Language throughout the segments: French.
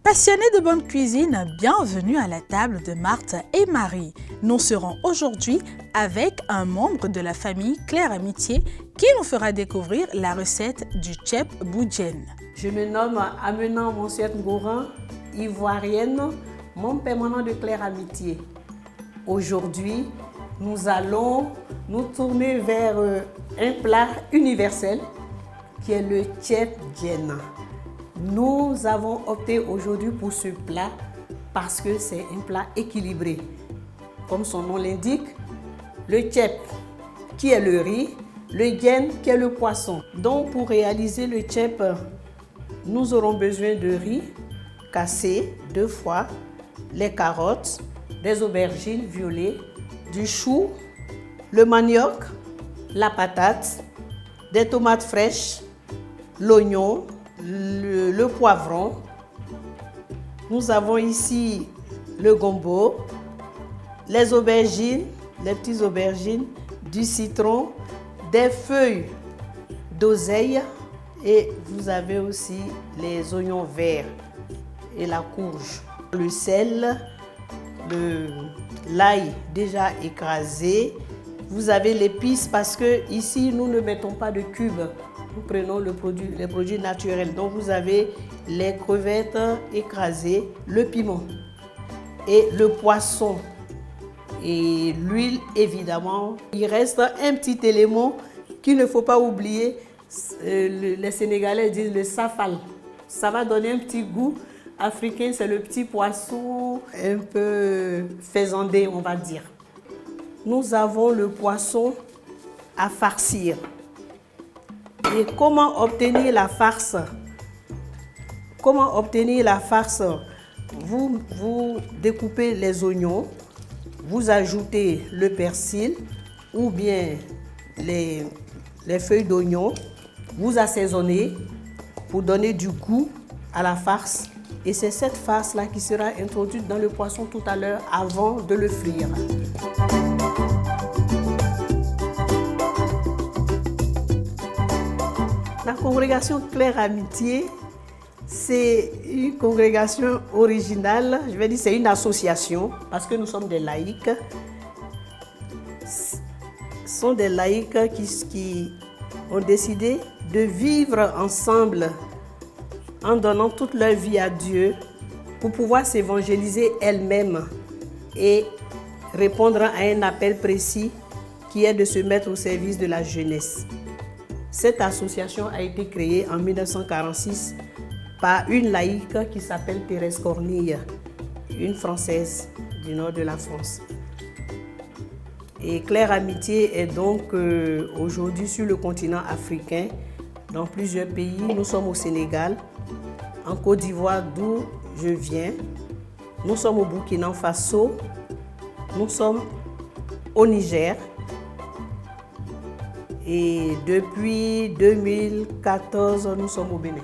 Passionnés de bonne cuisine, bienvenue à la table de Marthe et Marie. Nous serons aujourd'hui avec un membre de la famille Claire Amitié qui nous fera découvrir la recette du tchèp boudjen. Je me nomme Amena Monsiette Ngouran, ivoirienne, membre permanent de Claire Amitié. Aujourd'hui, nous allons nous tourner vers un plat universel qui est le tchèp boudjen. Nous avons opté aujourd'hui pour ce plat parce que c'est un plat équilibré. Comme son nom l'indique, le tchèp qui est le riz, le boudjen qui est le poisson. Donc pour réaliser le tchèp, nous aurons besoin de riz cassé 2 fois, les carottes, des aubergines violettes, du chou, le manioc, la patate, des tomates fraîches, l'oignon, le poivron. Nous avons ici le gombo, les aubergines, les petites aubergines, du citron, des feuilles d'oseille et vous avez aussi les oignons verts et la courge. Le sel, l'ail déjà écrasé. Vous avez l'épice parce que ici nous ne mettons pas de cubes. Nous prenons les produits naturels. Donc vous avez les crevettes écrasées, le piment et le poisson et l'huile évidemment. Il reste un petit élément qu'il ne faut pas oublier. Les Sénégalais disent le safal. Ça va donner un petit goût africain. C'est le petit poisson un peu faisandé, on va dire. Nous avons le poisson à farcir. Et comment obtenir la farce? Comment obtenir la farce? Vous découpez les oignons, vous ajoutez le persil ou bien les feuilles d'oignon, vous assaisonnez pour donner du goût à la farce. Et c'est cette farce-là qui sera introduite dans le poisson tout à l'heure avant de le frire. La congrégation Claire Amitié, c'est une congrégation originale, je vais dire c'est une association parce que nous sommes des laïcs. Ce sont des laïcs qui ont décidé de vivre ensemble en donnant toute leur vie à Dieu pour pouvoir s'évangéliser elles-mêmes et répondre à un appel précis qui est de se mettre au service de la jeunesse. Cette association a été créée en 1946 par une laïque qui s'appelle Thérèse Cornille, une Française du nord de la France. Et Claire Amitié est donc aujourd'hui sur le continent africain, dans plusieurs pays. Nous sommes au Sénégal, en Côte d'Ivoire d'où je viens. Nous sommes au Burkina Faso, nous sommes au Niger. Et depuis 2014, nous sommes au Bénin.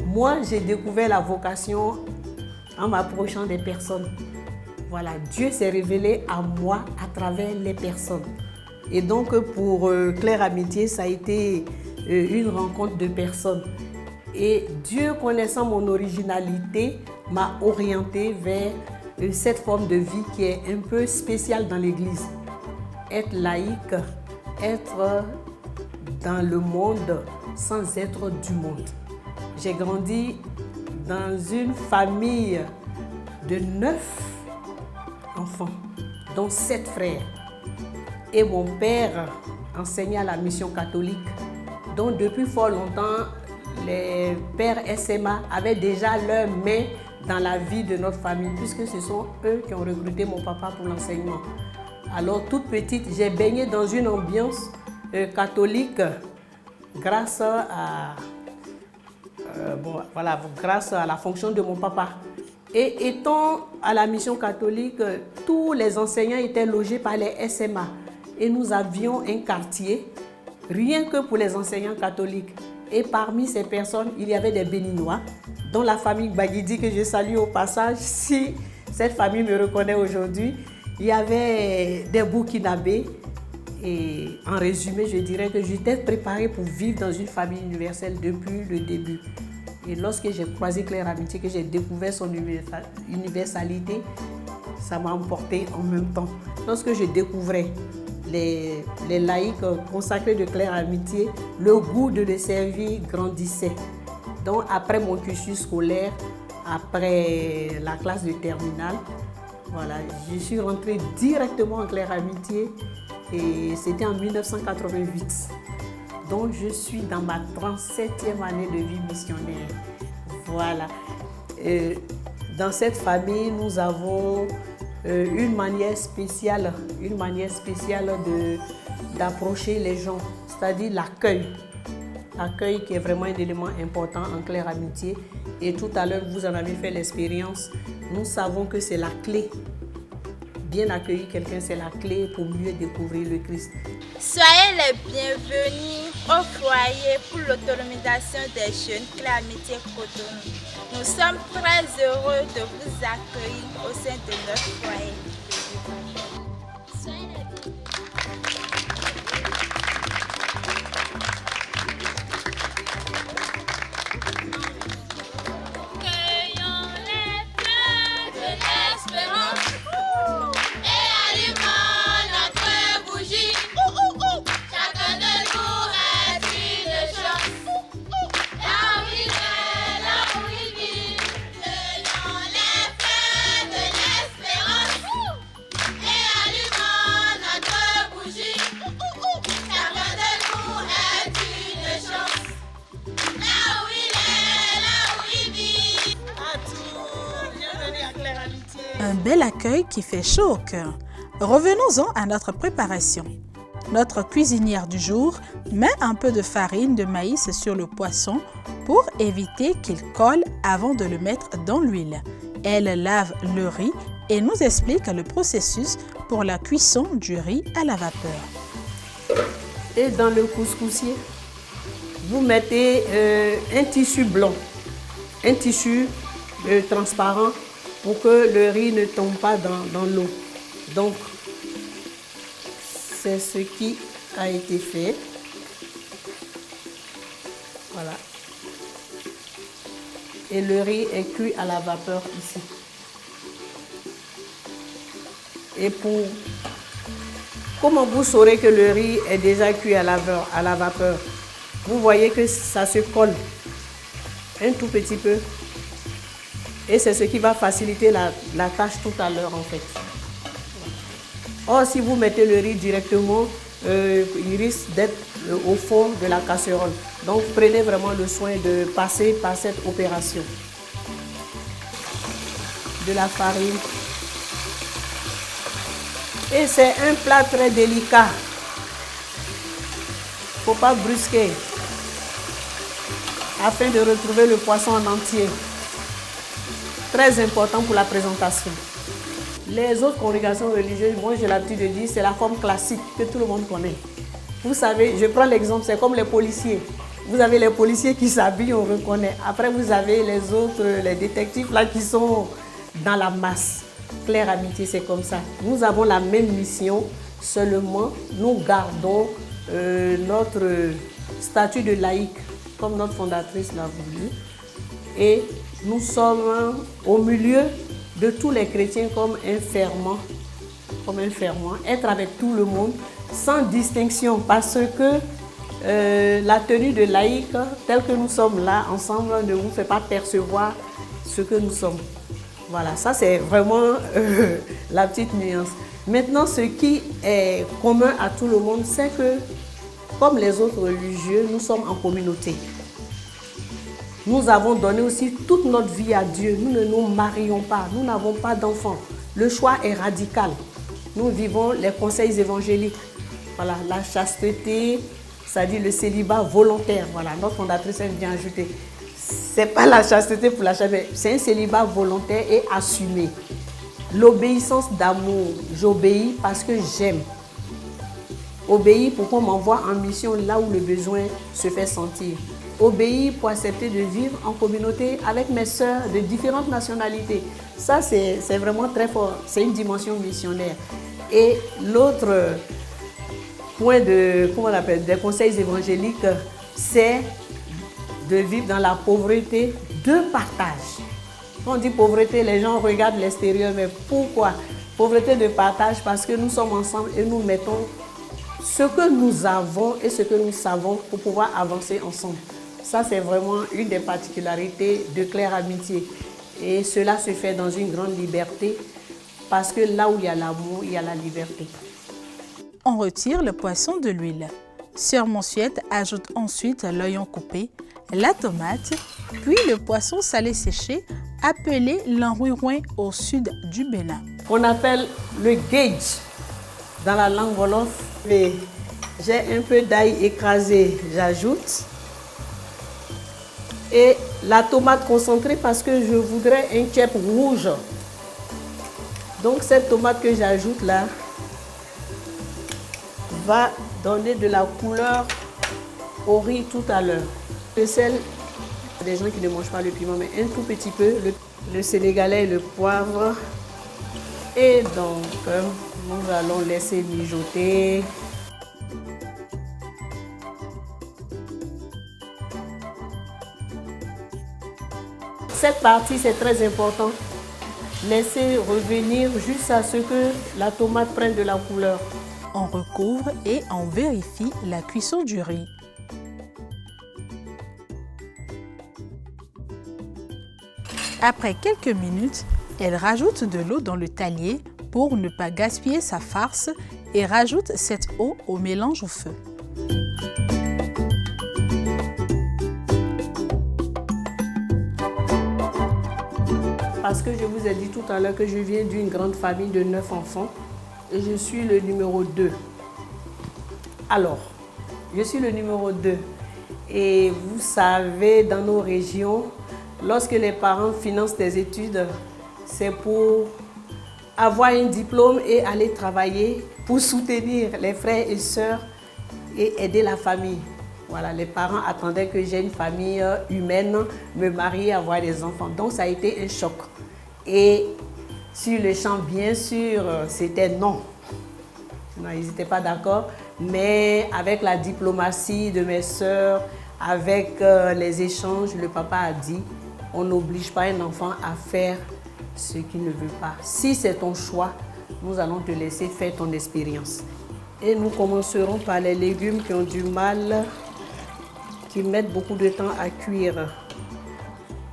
Moi, j'ai découvert la vocation en m'approchant des personnes. Voilà, Dieu s'est révélé à moi à travers les personnes. Et donc, pour Claire Amitié, ça a été une rencontre de personnes. Et Dieu, connaissant mon originalité, m'a orientée vers cette forme de vie qui est un peu spéciale dans l'Église. Être laïque, être dans le monde sans être du monde. J'ai grandi dans une famille de 9 enfants, dont 7 frères. Et mon père enseignait à la mission catholique. Donc depuis fort longtemps, les pères SMA avaient déjà leurs mains dans la vie de notre famille, puisque ce sont eux qui ont recruté mon papa pour l'enseignement. Alors, toute petite, j'ai baigné dans une ambiance catholique grâce grâce à la fonction de mon papa. Et étant à la mission catholique, tous les enseignants étaient logés par les SMA. Et nous avions un quartier, rien que pour les enseignants catholiques. Et parmi ces personnes, il y avait des Béninois, dont la famille Baguidi, que je salue au passage, si cette famille me reconnaît aujourd'hui. Il y avait des Burkinabés, Et en résumé, je dirais que j'étais préparée pour vivre dans une famille universelle depuis le début. Et lorsque j'ai croisé Claire Amitié, que j'ai découvert son universalité, ça m'a emporté en même temps. Lorsque je découvrais les laïcs consacrés de Claire Amitié, le goût de les servir grandissait. Donc après mon cursus scolaire, après la classe de terminale, voilà, je suis rentrée directement en Claire Amitié et c'était en 1988. Donc je suis dans ma 37e année de vie missionnaire. Voilà. Dans cette famille, nous avons une manière spéciale d'approcher les gens, c'est-à-dire l'accueil. L'accueil qui est vraiment un élément important en Claire Amitié. Et tout à l'heure, vous en avez fait l'expérience. Nous savons que c'est la clé. Bien accueillir quelqu'un, c'est la clé pour mieux découvrir le Christ. Soyez les bienvenus au foyer pour l'autonomisation des jeunes Claire Amitié Cotonou. Nous sommes très heureux de vous accueillir au sein de notre foyer. Soyez les bienvenus. Un bel accueil qui fait chaud au cœur. Revenons-en à notre préparation. Notre cuisinière du jour met un peu de farine de maïs sur le poisson pour éviter qu'il colle avant de le mettre dans l'huile. Elle lave le riz et nous explique le processus pour la cuisson du riz à la vapeur. Et dans le couscoussier, vous mettez un tissu blanc, un tissu transparent pour que le riz ne tombe pas dans l'eau. Donc, c'est ce qui a été fait. Voilà. Et le riz est cuit à la vapeur ici. Et comment vous saurez que le riz est déjà cuit à la vapeur? Vous voyez que ça se colle un tout petit peu. Et c'est ce qui va faciliter la tâche tout à l'heure en fait. Or, si vous mettez le riz directement, il risque d'être au fond de la casserole. Donc, prenez vraiment le soin de passer par cette opération. De la farine. Et c'est un plat très délicat. Il ne faut pas brusquer afin de retrouver le poisson en entier. Très important pour la présentation. Les autres congrégations religieuses, moi j'ai l'habitude de dire, c'est la forme classique que tout le monde connaît. Vous savez, je prends l'exemple, c'est comme les policiers. Vous avez les policiers qui s'habillent, on reconnaît. Après, vous avez les autres, les détectives là qui sont dans la masse. Claire Amitié, c'est comme ça. Nous avons la même mission, seulement nous gardons notre statut de laïque, comme notre fondatrice l'a voulu. Et nous sommes au milieu de tous les chrétiens comme un ferment, être avec tout le monde sans distinction, parce que la tenue de laïque, telle que nous sommes là ensemble, ne vous fait pas percevoir ce que nous sommes. Voilà, ça c'est vraiment la petite nuance. Maintenant, ce qui est commun à tout le monde, c'est que, comme les autres religieux, nous sommes en communauté. Nous avons donné aussi toute notre vie à Dieu. Nous ne nous marions pas, nous n'avons pas d'enfants. Le choix est radical. Nous vivons les conseils évangéliques. Voilà, la chasteté, c'est-à-dire le célibat volontaire. Voilà, notre fondatrice aime bien ajouter. Ce n'est pas la chasteté pour la chasteté, c'est un célibat volontaire et assumé. L'obéissance d'amour, j'obéis parce que j'aime. Obéir pour qu'on m'envoie en mission là où le besoin se fait sentir. Obéir pour accepter de vivre en communauté avec mes sœurs de différentes nationalités. Ça, c'est vraiment très fort. C'est une dimension missionnaire. Et l'autre points de, comment on appelle, des conseils évangéliques, c'est de vivre dans la pauvreté de partage. Quand on dit pauvreté, les gens regardent l'extérieur, mais pourquoi? Pauvreté de partage parce que nous sommes ensemble et nous mettons ce que nous avons et ce que nous savons pour pouvoir avancer ensemble. Ça, c'est vraiment une des particularités de Claire Amitié. Et cela se fait dans une grande liberté parce que là où il y a l'amour, il y a la liberté. On retire le poisson de l'huile. Sœur Monsuette ajoute ensuite l'oignon coupé, la tomate, puis le poisson salé séché, appelé l'enrouirouin au sud du Bénin. On appelle le gauge dans la langue wolof. J'ai un peu d'ail écrasé, j'ajoute. Et la tomate concentrée parce que je voudrais un tchèp rouge. Donc cette tomate que j'ajoute là va donner de la couleur au riz tout à l'heure. Le sel, il y a des gens qui ne mangent pas le piment, mais un tout petit peu. Le sénégalais et le poivre. Et donc, nous allons laisser mijoter. Cette partie, c'est très important. Laissez revenir jusqu'à ce que la tomate prenne de la couleur. On recouvre et on vérifie la cuisson du riz. Après quelques minutes, elle rajoute de l'eau dans le talier pour ne pas gaspiller sa farce et rajoute cette eau au mélange au feu. Parce que je vous ai dit tout à l'heure que je viens d'une grande famille de 9 enfants et je suis le numéro 2. Alors, je suis le numéro 2 et vous savez, dans nos régions, lorsque les parents financent des études, c'est pour avoir un diplôme et aller travailler pour soutenir les frères et sœurs et aider la famille. Voilà, les parents attendaient que j'ai une famille humaine, me marier, avoir des enfants. Donc ça a été un choc. Et sur le champ, bien sûr, c'était non. Non, ils n'étaient pas d'accord. Mais avec la diplomatie de mes sœurs, avec les échanges, le papa a dit, on n'oblige pas un enfant à faire ce qu'il ne veut pas. Si c'est ton choix, nous allons te laisser faire ton expérience. Et nous commencerons par les légumes qui ont du mal, qui mettent beaucoup de temps à cuire.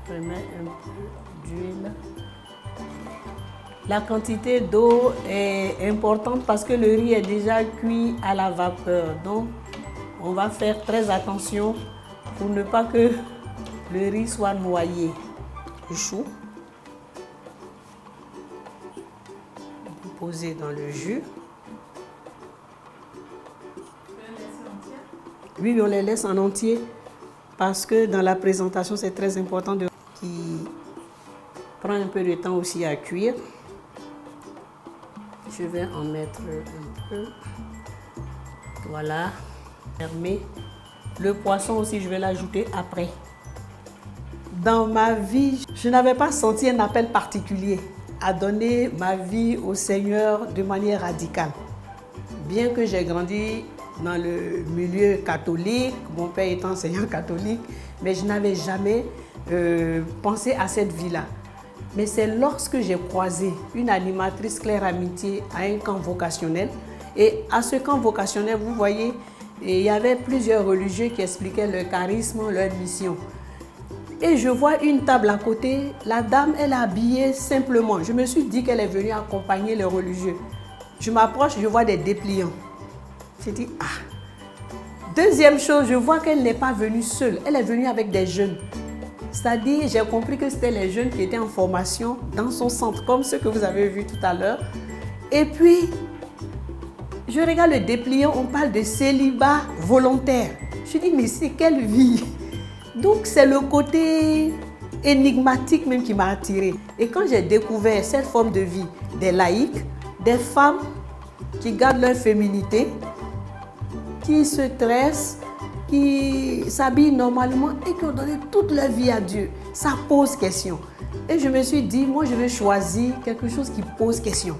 Je mets un peu d'huile. La quantité d'eau est importante parce que le riz est déjà cuit à la vapeur. Donc, on va faire très attention pour ne pas que le riz soit noyé. Le chou. Poser dans le jus. Oui, on les laisse en entier parce que dans la présentation, c'est très important qui prend un peu de temps aussi à cuire. Je vais en mettre un peu. Voilà. Fermer. Le poisson aussi, je vais l'ajouter après. Dans ma vie, je n'avais pas senti un appel particulier à donner ma vie au Seigneur de manière radicale. Bien que j'ai grandi dans le milieu catholique, mon père est enseignant catholique, mais je n'avais jamais pensé à cette vie-là. Mais c'est lorsque j'ai croisé une animatrice Claire Amitié à un camp vocationnel. Et à ce camp vocationnel, vous voyez, il y avait plusieurs religieux qui expliquaient leur charisme, leur mission. Et je vois une table à côté, la dame, elle est habillée simplement. Je me suis dit qu'elle est venue accompagner les religieux. Je m'approche, je vois des dépliants. J'ai dit, ah. Deuxième chose, je vois qu'elle n'est pas venue seule, elle est venue avec des jeunes. C'est-à-dire, j'ai compris que c'était les jeunes qui étaient en formation dans son centre, comme ceux que vous avez vus tout à l'heure. Et puis, je regarde le dépliant, on parle de célibat volontaire. Je dis, mais c'est quelle vie? Donc, c'est le côté énigmatique même qui m'a attirée. Et quand j'ai découvert cette forme de vie des laïcs, des femmes qui gardent leur féminité, qui se tressent, qui s'habillent normalement et qui ont donné toute leur vie à Dieu, ça pose question. Et je me suis dit, moi je vais choisir quelque chose qui pose question.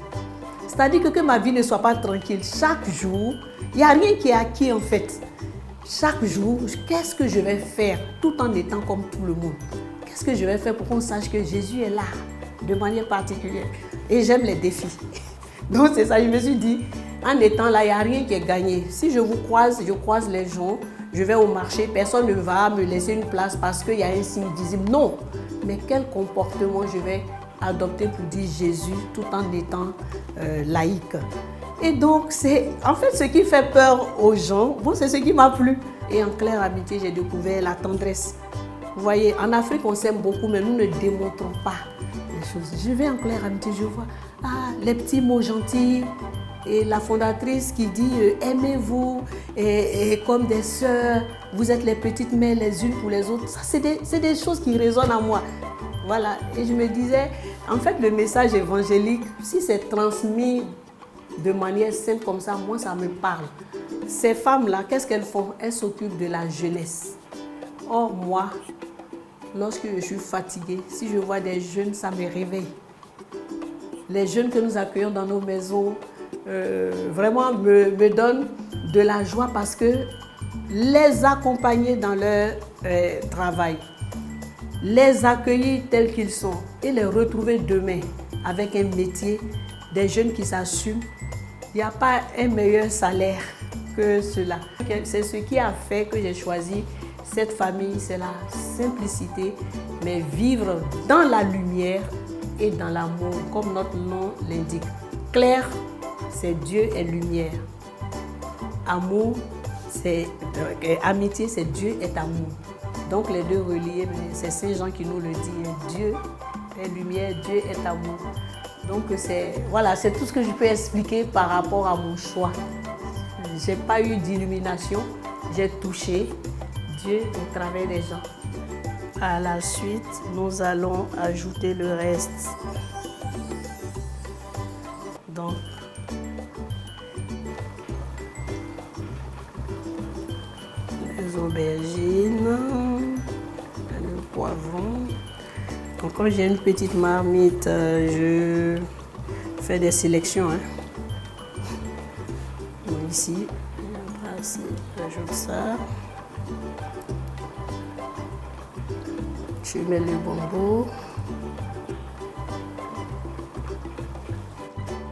C'est-à-dire que ma vie ne soit pas tranquille. Chaque jour, il n'y a rien qui est acquis en fait. Chaque jour, qu'est-ce que je vais faire tout en étant comme tout le monde? Qu'est-ce que je vais faire pour qu'on sache que Jésus est là de manière particulière? Et j'aime les défis. Donc c'est ça, je me suis dit, en étant là, il n'y a rien qui est gagné. Si je vous croise, je croise les gens, je vais au marché, personne ne va me laisser une place parce qu'il y a un signe visible. Non, mais quel comportement je vais adopter pour dire Jésus tout en étant laïque? Et donc, c'est en fait ce qui fait peur aux gens, bon, c'est ce qui m'a plu. Et en claire amitié, j'ai découvert la tendresse. Vous voyez, en Afrique, on s'aime beaucoup, mais nous ne démontrons pas les choses. Je vais en claire amitié, je vois les petits mots gentils. Et la fondatrice qui dit aimez-vous et comme des sœurs, vous êtes les petites mères les unes pour les autres. Ça, c'est des choses qui résonnent en moi. Voilà. Et je me disais, en fait, le message évangélique, si c'est transmis de manière simple comme ça, moi, ça me parle. Ces femmes-là, qu'est-ce qu'elles font? Elles s'occupent de la jeunesse. Or, moi, lorsque je suis fatiguée, si je vois des jeunes, ça me réveille. Les jeunes que nous accueillons dans nos maisons, vraiment me donnent de la joie parce que les accompagner dans leur travail, les accueillir tels qu'ils sont et les retrouver demain avec un métier, des jeunes qui s'assument, il n'y a pas un meilleur salaire que cela. C'est ce qui a fait que j'ai choisi cette famille, c'est la simplicité, mais vivre dans la lumière et dans l'amour, comme notre nom l'indique. Claire, c'est Dieu est lumière. Amour, c'est amitié, c'est Dieu est amour. Donc les deux reliés, c'est Saint Jean qui nous le dit. Dieu est lumière, Dieu est amour. Donc voilà, c'est tout ce que je peux expliquer par rapport à mon choix. Je n'ai pas eu d'illumination, j'ai touché Dieu au travers des gens. À la suite, nous allons ajouter le reste. Donc, les aubergines, le poivron. Donc, quand j'ai une petite marmite, je fais des sélections. Donc, ici, j'ajoute ça. Je mets le bonbon.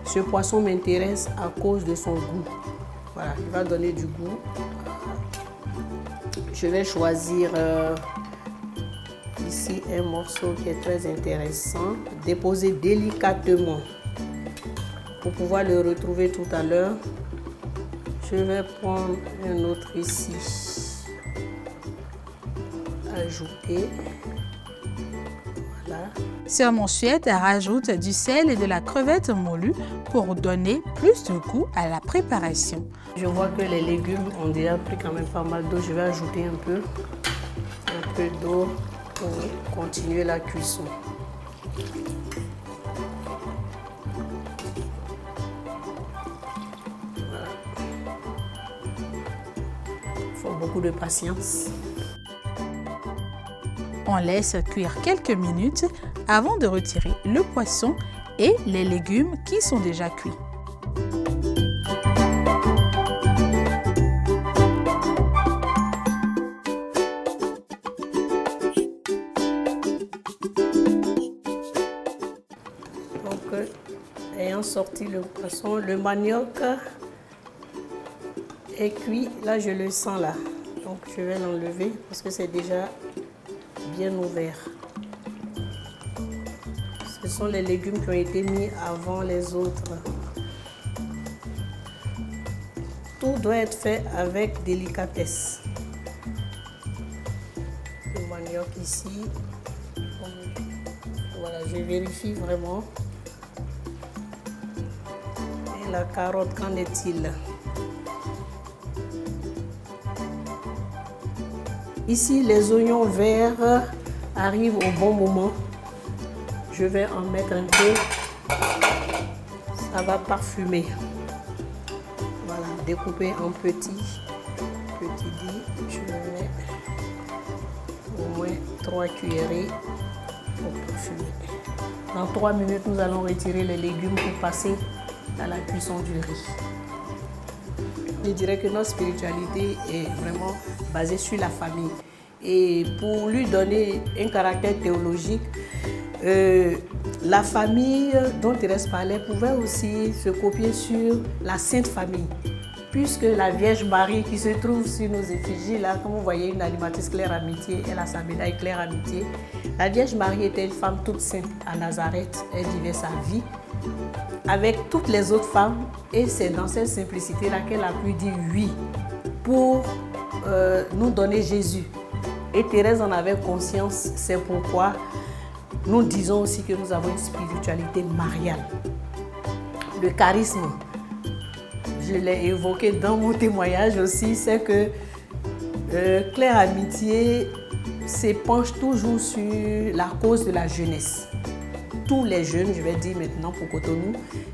Ce poisson m'intéresse à cause de son goût. Voilà, il va donner du goût. Je vais choisir ici un morceau qui est très intéressant. Déposer délicatement pour pouvoir le retrouver tout à l'heure. Je vais prendre un autre ici. Ajouter. Voilà. Sœur Monsuette rajoute du sel et de la crevette moulue pour donner plus de goût à la préparation. Je vois que les légumes ont déjà pris quand même pas mal d'eau. Je vais ajouter un peu d'eau pour continuer la cuisson. Voilà. Il faut beaucoup de patience. On laisse cuire quelques minutes avant de retirer le poisson et les légumes qui sont déjà cuits. Donc, ayant sorti le poisson, le manioc est cuit. Là, je le sens là. Donc, je vais l'enlever parce que c'est déjà bien ouvert. Ce sont les légumes qui ont été mis avant les autres. Tout doit être fait avec délicatesse. Le manioc ici. Voilà, je vérifie vraiment. Et la carotte, qu'en est-il? Ici, les oignons verts arrivent au bon moment. Je vais en mettre un peu. Ça va parfumer. Voilà, découper en petits dés. Je mets au moins 3 cuillerées pour parfumer. Dans 3 minutes, nous allons retirer les légumes pour passer à la cuisson du riz. Je dirais que notre spiritualité est vraiment basée sur la famille. Et pour lui donner un caractère théologique, la famille dont Thérèse parlait pouvait aussi se copier sur la Sainte Famille. Puisque la Vierge Marie qui se trouve sur nos effigies, là, comme vous voyez, une animatrice Claire Amitié, elle a sa médaille Claire Amitié. La Vierge Marie était une femme toute sainte à Nazareth. Elle vivait sa vie avec toutes les autres femmes et c'est dans cette simplicité-là qu'elle a pu dire oui pour nous donner Jésus. Et Thérèse en avait conscience, c'est pourquoi nous disons aussi que nous avons une spiritualité mariale. Le charisme, je l'ai évoqué dans mon témoignage aussi, c'est que Claire Amitié s'épanche toujours sur la cause de la jeunesse. Tous les jeunes, je vais dire maintenant pour Cotonou,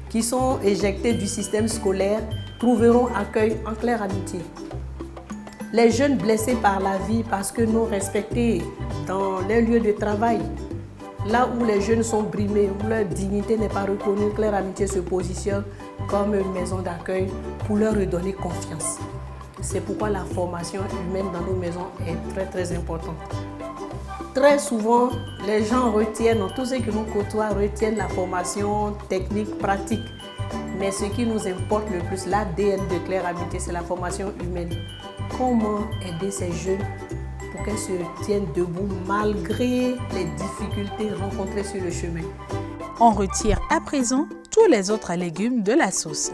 qui sont éjectés du système scolaire, trouveront accueil en Claire Amitié. Les jeunes blessés par la vie parce que non respectés dans les lieux de travail, là où les jeunes sont brimés, où leur dignité n'est pas reconnue, Claire Amitié se positionne comme une maison d'accueil pour leur redonner confiance. C'est pourquoi la formation humaine dans nos maisons est très très importante. Très souvent, les gens retiennent, tous ceux qui nous côtoient retiennent la formation technique, pratique. Mais ce qui nous importe le plus, l'ADN de Claire Amitié, c'est la formation humaine. Comment aider ces jeunes pour qu'elles se tiennent debout malgré les difficultés rencontrées sur le chemin. On retire à présent tous les autres légumes de la sauce.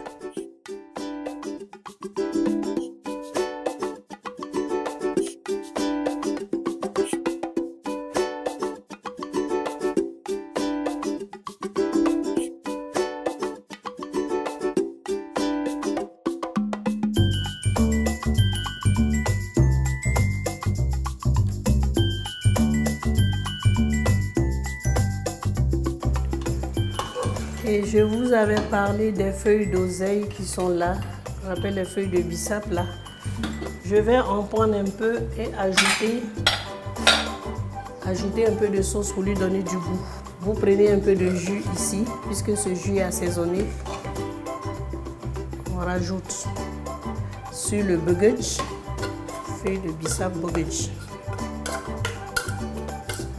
Et je vous avais parlé des feuilles d'oseille qui sont là. Je rappelle les feuilles de bissap là. Je vais en prendre un peu et ajouter un peu de sauce pour lui donner du goût. Vous prenez un peu de jus ici, puisque ce jus est assaisonné. On rajoute sur le bugutch, feuille de bissap bugutch.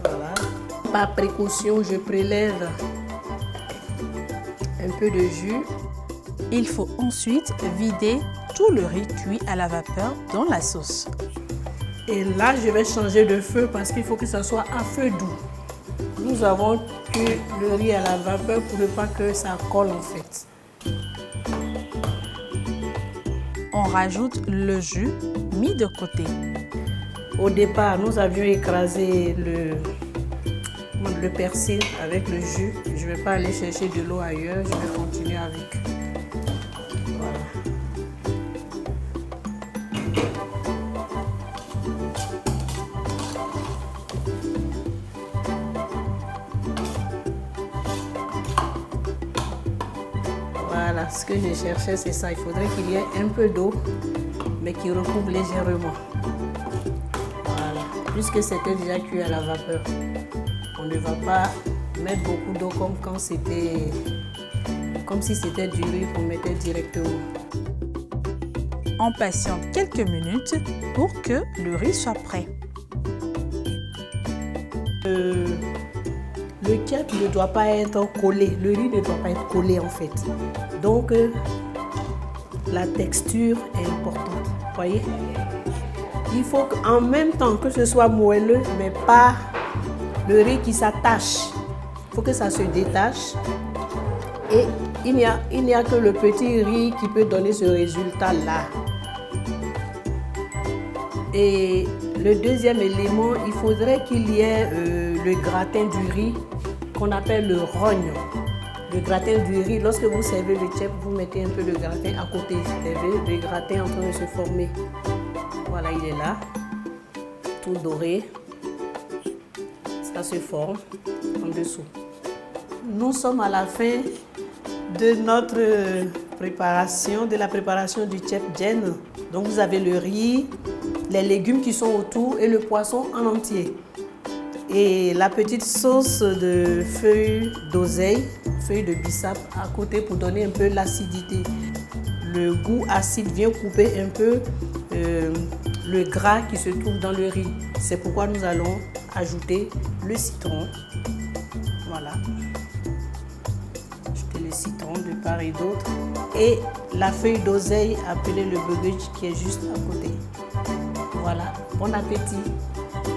Voilà. Par précaution, je prélève un peu de jus. Il faut ensuite vider tout le riz cuit à la vapeur dans la sauce. Et là, je vais changer de feu parce qu'il faut que ça soit à feu doux. Nous avons cuit le riz à la vapeur pour ne pas que ça colle en fait. On rajoute le jus mis de côté. Au départ, nous avions écrasé le persil avec le jus. Je ne vais pas aller chercher de l'eau ailleurs, je vais continuer avec. Voilà. Voilà, ce que je cherchais, c'est ça. Il faudrait qu'il y ait un peu d'eau, mais qui recouvre légèrement. Voilà, puisque c'était déjà cuit à la vapeur. On ne va pas mettre beaucoup d'eau comme si c'était du riz qu'on mettait directement. On patiente quelques minutes pour que le riz soit prêt. Le tchèp ne doit pas être collé, le riz ne doit pas être collé en fait. Donc la texture est importante, voyez. Il faut qu'en même temps que ce soit moelleux, mais pas le riz qui s'attache. Il faut que ça se détache. Et il n'y a que le petit riz qui peut donner ce résultat-là. Et le deuxième élément, il faudrait qu'il y ait le gratin du riz qu'on appelle le rogne. Le gratin du riz, lorsque vous servez le tchèp, vous mettez un peu de gratin à côté. Vous avez le gratin en train de se former. Voilà, il est là, tout doré. Ça se forme en dessous. Nous sommes à la fin de notre préparation, de la préparation du tchèp djen. Donc vous avez le riz, les légumes qui sont autour et le poisson en entier. Et la petite sauce de feuilles d'oseille, feuilles de bissap à côté pour donner un peu l'acidité. Le goût acide vient couper un peu le gras qui se trouve dans le riz. C'est pourquoi nous allons ajouter le citron. Voilà. Ajouter le citron de part et d'autre. Et la feuille d'oseille appelée le bogueudj qui est juste à côté. Voilà. Bon appétit.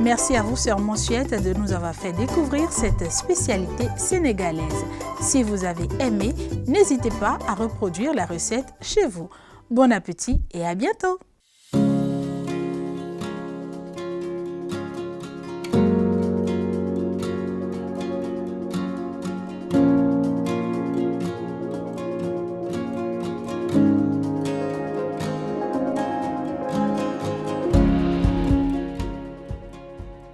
Merci à vous, Sœur Monsuette, de nous avoir fait découvrir cette spécialité sénégalaise. Si vous avez aimé, n'hésitez pas à reproduire la recette chez vous. Bon appétit et à bientôt!